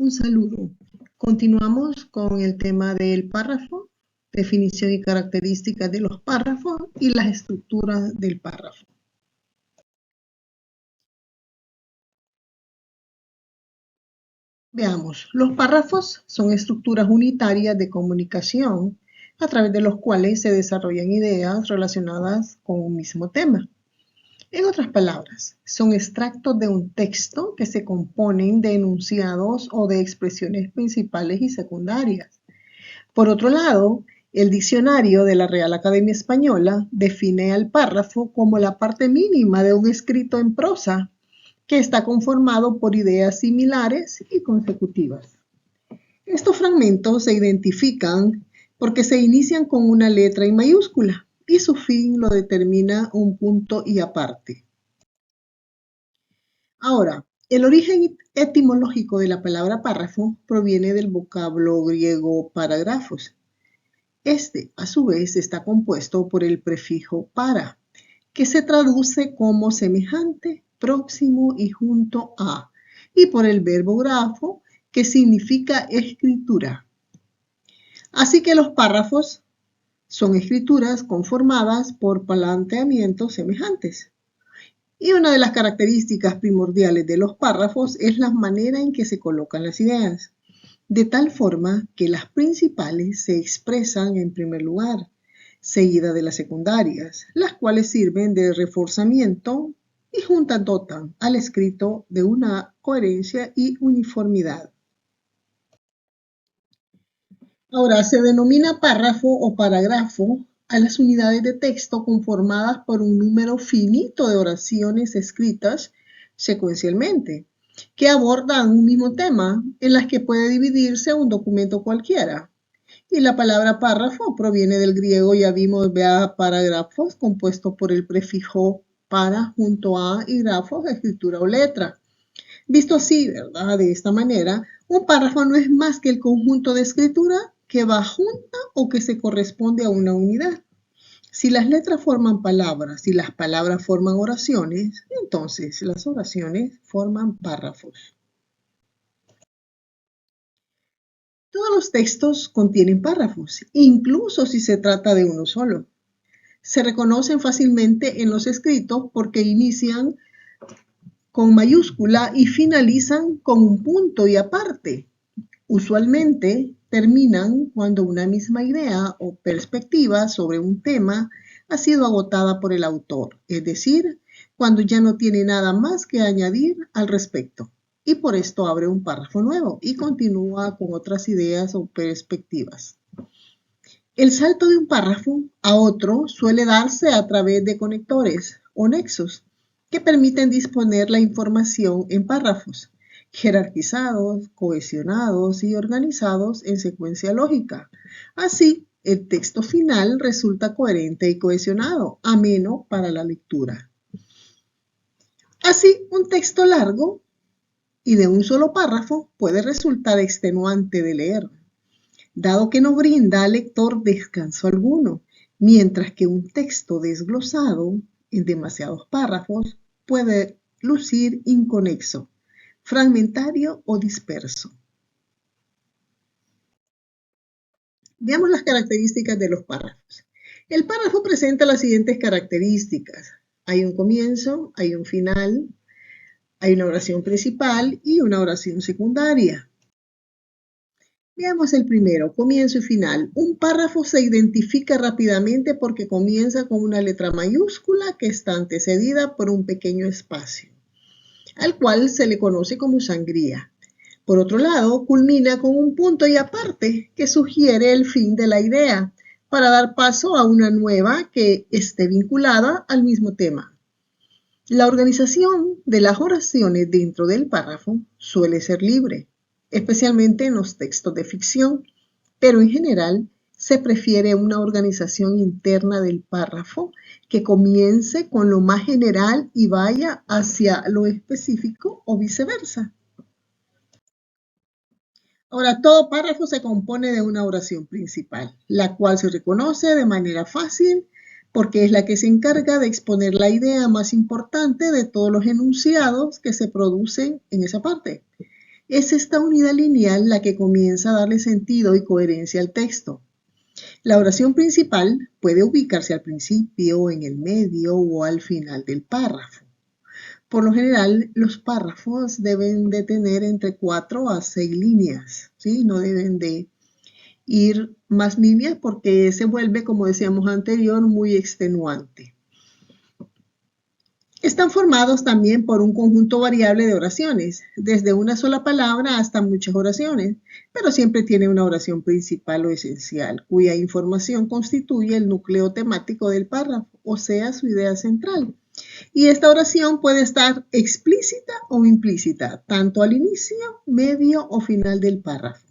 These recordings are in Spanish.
Un saludo. Continuamos con el tema del párrafo, definición y características de los párrafos y las estructuras del párrafo. Veamos, los párrafos son estructuras unitarias de comunicación a través de los cuales se desarrollan ideas relacionadas con un mismo tema. En otras palabras, son extractos de un texto que se componen de enunciados o de expresiones principales y secundarias. Por otro lado, el diccionario de la Real Academia Española define al párrafo como la parte mínima de un escrito en prosa que está conformado por ideas similares y consecutivas. Estos fragmentos se identifican porque se inician con una letra en mayúscula y su fin lo determina un punto y aparte. Ahora, el origen etimológico de la palabra párrafo proviene del vocablo griego parágrafos. Este, a su vez, está compuesto por el prefijo para, que se traduce como semejante, próximo y junto a, y por el verbo grafo, que significa escritura. Así que los párrafos son escrituras conformadas por planteamientos semejantes. Y una de las características primordiales de los párrafos es la manera en que se colocan las ideas, de tal forma que las principales se expresan en primer lugar, seguida de las secundarias, las cuales sirven de reforzamiento y juntas dotan al escrito de una coherencia y uniformidad. Ahora, se denomina párrafo o parágrafo a las unidades de texto conformadas por un número finito de oraciones escritas secuencialmente, que abordan un mismo tema, en las que puede dividirse un documento cualquiera. Y la palabra párrafo proviene del griego, ya vimos, parágrafos, compuesto por el prefijo para junto a y grafos, escritura o letra. Visto así, ¿verdad? De esta manera, un párrafo no es más que el conjunto de escritura que va junta o que se corresponde a una unidad. Si las letras forman palabras y las palabras forman oraciones, entonces las oraciones forman párrafos. Todos los textos contienen párrafos, incluso si se trata de uno solo. Se reconocen fácilmente en los escritos porque inician con mayúscula y finalizan con un punto y aparte. Usualmente terminan cuando una misma idea o perspectiva sobre un tema ha sido agotada por el autor, es decir, cuando ya no tiene nada más que añadir al respecto. Y por esto abre un párrafo nuevo y continúa con otras ideas o perspectivas. El salto de un párrafo a otro suele darse a través de conectores o nexos que permiten disponer la información en párrafos jerarquizados, cohesionados y organizados en secuencia lógica. Así, el texto final resulta coherente y cohesionado, ameno para la lectura. Así, un texto largo y de un solo párrafo puede resultar extenuante de leer, dado que no brinda al lector descanso alguno, mientras que un texto desglosado en demasiados párrafos puede lucir inconexo, fragmentario o disperso. Veamos las características de los párrafos. El párrafo presenta las siguientes características. Hay un comienzo, hay un final, hay una oración principal y una oración secundaria. Veamos el primero, comienzo y final. Un párrafo se identifica rápidamente porque comienza con una letra mayúscula que está antecedida por un pequeño espacio, al cual se le conoce como sangría. Por otro lado, culmina con un punto y aparte que sugiere el fin de la idea para dar paso a una nueva que esté vinculada al mismo tema. La organización de las oraciones dentro del párrafo suele ser libre, especialmente en los textos de ficción, pero en general se prefiere una organización interna del párrafo que comience con lo más general y vaya hacia lo específico o viceversa. Ahora, todo párrafo se compone de una oración principal, la cual se reconoce de manera fácil porque es la que se encarga de exponer la idea más importante de todos los enunciados que se producen en esa parte. Es esta unidad lineal la que comienza a darle sentido y coherencia al texto. La oración principal puede ubicarse al principio, en el medio o al final del párrafo. Por lo general, los párrafos deben de tener entre 4 a 6 líneas, ¿sí? No deben de ir más líneas porque se vuelve, como decíamos anterior, muy extenuante. Están formados también por un conjunto variable de oraciones, desde una sola palabra hasta muchas oraciones, pero siempre tiene una oración principal o esencial, cuya información constituye el núcleo temático del párrafo, o sea, su idea central. Y esta oración puede estar explícita o implícita, tanto al inicio, medio o final del párrafo.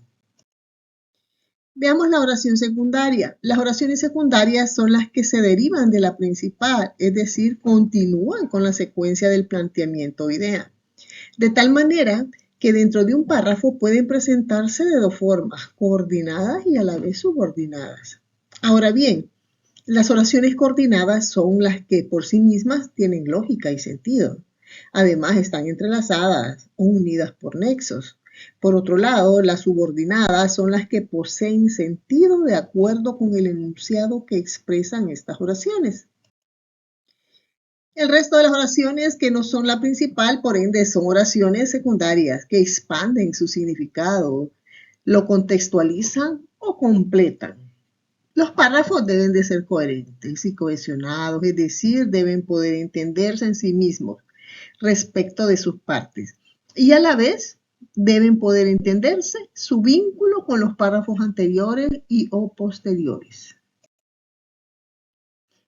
Veamos la oración secundaria. Las oraciones secundarias son las que se derivan de la principal, es decir, continúan con la secuencia del planteamiento o idea. De tal manera que dentro de un párrafo pueden presentarse de dos formas, coordinadas y a la vez subordinadas. Ahora bien, las oraciones coordinadas son las que por sí mismas tienen lógica y sentido. Además, están entrelazadas o unidas por nexos. Por otro lado, las subordinadas son las que poseen sentido de acuerdo con el enunciado que expresan estas oraciones. El resto de las oraciones que no son la principal, por ende, son oraciones secundarias que expanden su significado, lo contextualizan o completan. Los párrafos deben de ser coherentes y cohesionados, es decir, deben poder entenderse en sí mismos respecto de sus partes. Y a la vez deben poder entenderse su vínculo con los párrafos anteriores y o posteriores.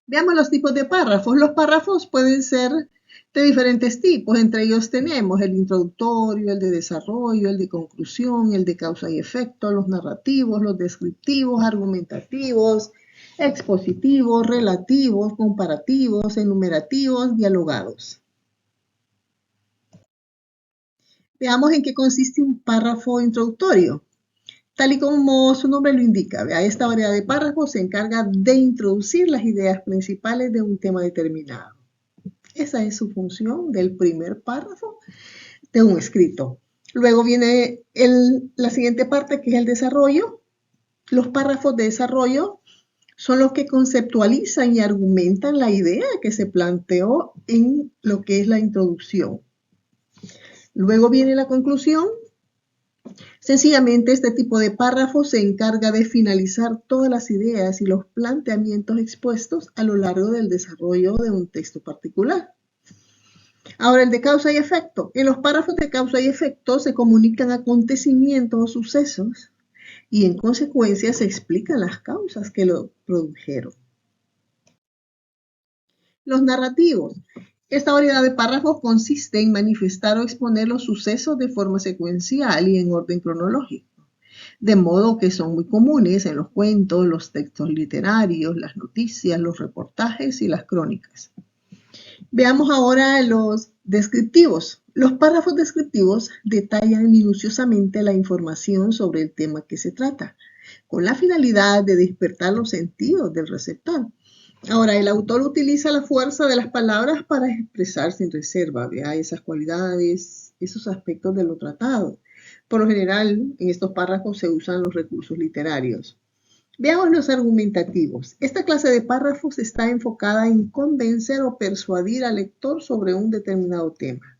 Veamos los tipos de párrafos. Los párrafos pueden ser de diferentes tipos. Entre ellos tenemos el introductorio, el de desarrollo, el de conclusión, el de causa y efecto, los narrativos, los descriptivos, argumentativos, expositivos, relativos, comparativos, enumerativos, dialogados. Veamos en qué consiste un párrafo introductorio. Tal y como su nombre lo indica, esta variedad de párrafos se encarga de introducir las ideas principales de un tema determinado. Esa es su función del primer párrafo de un escrito. Luego viene la siguiente parte, que es el desarrollo. Los párrafos de desarrollo son los que conceptualizan y argumentan la idea que se planteó en lo que es la introducción. Luego viene la conclusión. Sencillamente, este tipo de párrafo se encarga de finalizar todas las ideas y los planteamientos expuestos a lo largo del desarrollo de un texto particular. Ahora, el de causa y efecto. En los párrafos de causa y efecto se comunican acontecimientos o sucesos y en consecuencia se explican las causas que lo produjeron. Los narrativos. Esta variedad de párrafos consiste en manifestar o exponer los sucesos de forma secuencial y en orden cronológico, de modo que son muy comunes en los cuentos, los textos literarios, las noticias, los reportajes y las crónicas. Veamos ahora los descriptivos. Los párrafos descriptivos detallan minuciosamente la información sobre el tema que se trata, con la finalidad de despertar los sentidos del receptor. Ahora, el autor utiliza la fuerza de las palabras para expresar sin reserva, esas cualidades, esos aspectos de lo tratado. Por lo general, en estos párrafos se usan los recursos literarios. Veamos los argumentativos. Esta clase de párrafos está enfocada en convencer o persuadir al lector sobre un determinado tema.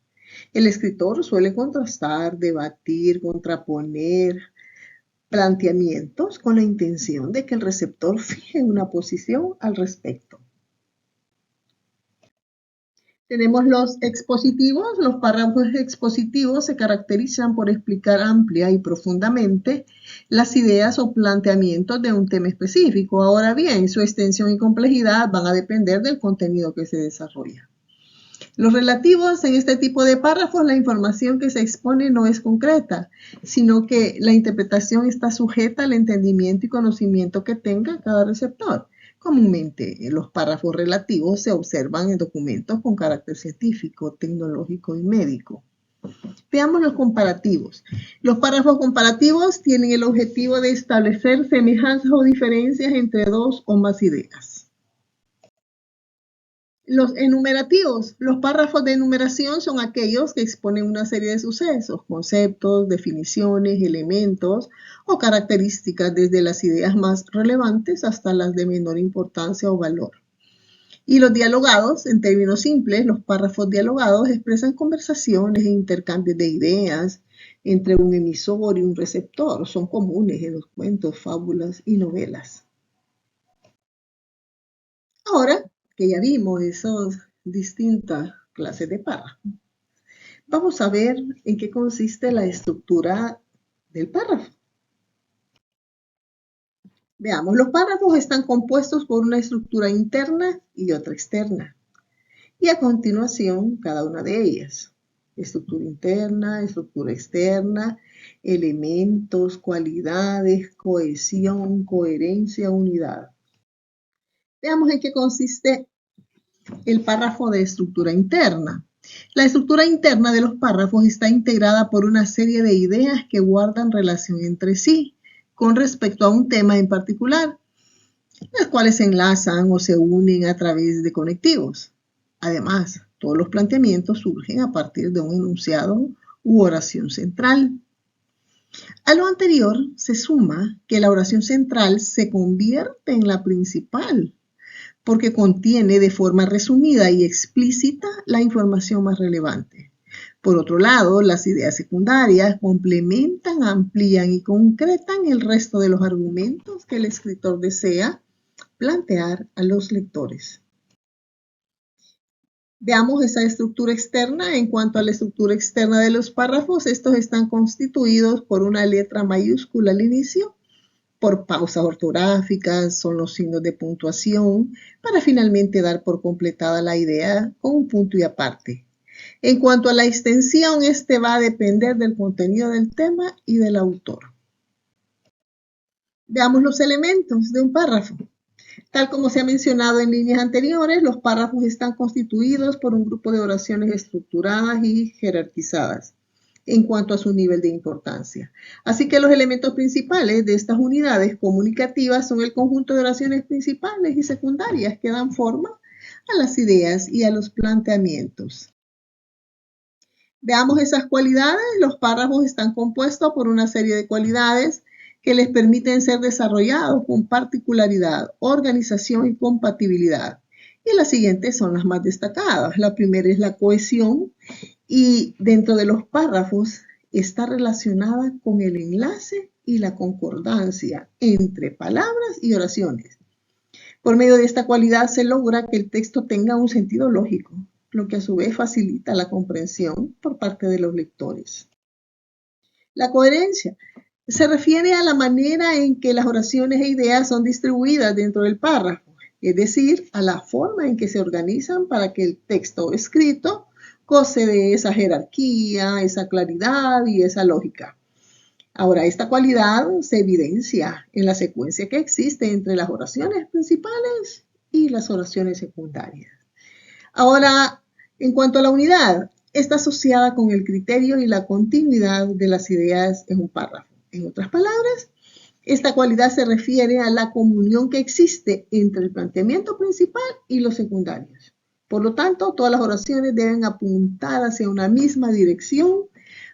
El escritor suele contrastar, debatir, contraponer planteamientos con la intención de que el receptor fije una posición al respecto. Tenemos los expositivos. Los párrafos expositivos se caracterizan por explicar amplia y profundamente las ideas o planteamientos de un tema específico. Ahora bien, su extensión y complejidad van a depender del contenido que se desarrolla. Los relativos, en este tipo de párrafos, la información que se expone no es concreta, sino que la interpretación está sujeta al entendimiento y conocimiento que tenga cada receptor. Comúnmente, los párrafos relativos se observan en documentos con carácter científico, tecnológico y médico. Veamos los comparativos. Los párrafos comparativos tienen el objetivo de establecer semejanzas o diferencias entre dos o más ideas. Los enumerativos, los párrafos de enumeración son aquellos que exponen una serie de sucesos, conceptos, definiciones, elementos o características desde las ideas más relevantes hasta las de menor importancia o valor. Y los dialogados, en términos simples, los párrafos dialogados expresan conversaciones e intercambios de ideas entre un emisor y un receptor. Son comunes en los cuentos, fábulas y novelas. Ahora que ya vimos esas distintas clases de párrafos, vamos a ver en qué consiste la estructura del párrafo. Veamos, los párrafos están compuestos por una estructura interna y otra externa. Y a continuación, cada una de ellas. Estructura interna, estructura externa, elementos, cualidades, cohesión, coherencia, unidad. Veamos en qué consiste el párrafo de estructura interna. La estructura interna de los párrafos está integrada por una serie de ideas que guardan relación entre sí con respecto a un tema en particular, las cuales se enlazan o se unen a través de conectivos. Además, todos los planteamientos surgen a partir de un enunciado u oración central. A lo anterior se suma que la oración central se convierte en la principal, porque contiene de forma resumida y explícita la información más relevante. Por otro lado, las ideas secundarias complementan, amplían y concretan el resto de los argumentos que el escritor desea plantear a los lectores. Veamos esa estructura externa. En cuanto a la estructura externa de los párrafos, estos están constituidos por una letra mayúscula al inicio, por pausas ortográficas, son los signos de puntuación, para finalmente dar por completada la idea con un punto y aparte. En cuanto a la extensión, este va a depender del contenido del tema y del autor. Veamos los elementos de un párrafo. Tal como se ha mencionado en líneas anteriores, los párrafos están constituidos por un grupo de oraciones estructuradas y jerarquizadas en cuanto a su nivel de importancia. Así que los elementos principales de estas unidades comunicativas son el conjunto de oraciones principales y secundarias que dan forma a las ideas y a los planteamientos. Veamos esas cualidades. Los párrafos están compuestos por una serie de cualidades que les permiten ser desarrollados con particularidad, organización y compatibilidad. Y las siguientes son las más destacadas. La primera es la cohesión, y dentro de los párrafos está relacionada con el enlace y la concordancia entre palabras y oraciones. Por medio de esta cualidad se logra que el texto tenga un sentido lógico, lo que a su vez facilita la comprensión por parte de los lectores. La coherencia se refiere a la manera en que las oraciones e ideas son distribuidas dentro del párrafo, es decir, a la forma en que se organizan para que el texto escrito goce de esa jerarquía, esa claridad y esa lógica. Ahora, esta cualidad se evidencia en la secuencia que existe entre las oraciones principales y las oraciones secundarias. Ahora, en cuanto a la unidad, está asociada con el criterio y la continuidad de las ideas en un párrafo. En otras palabras, esta cualidad se refiere a la comunión que existe entre el planteamiento principal y los secundarios. Por lo tanto, todas las oraciones deben apuntar hacia una misma dirección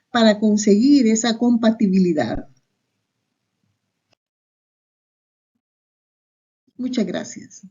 para conseguir esa compatibilidad. Muchas gracias.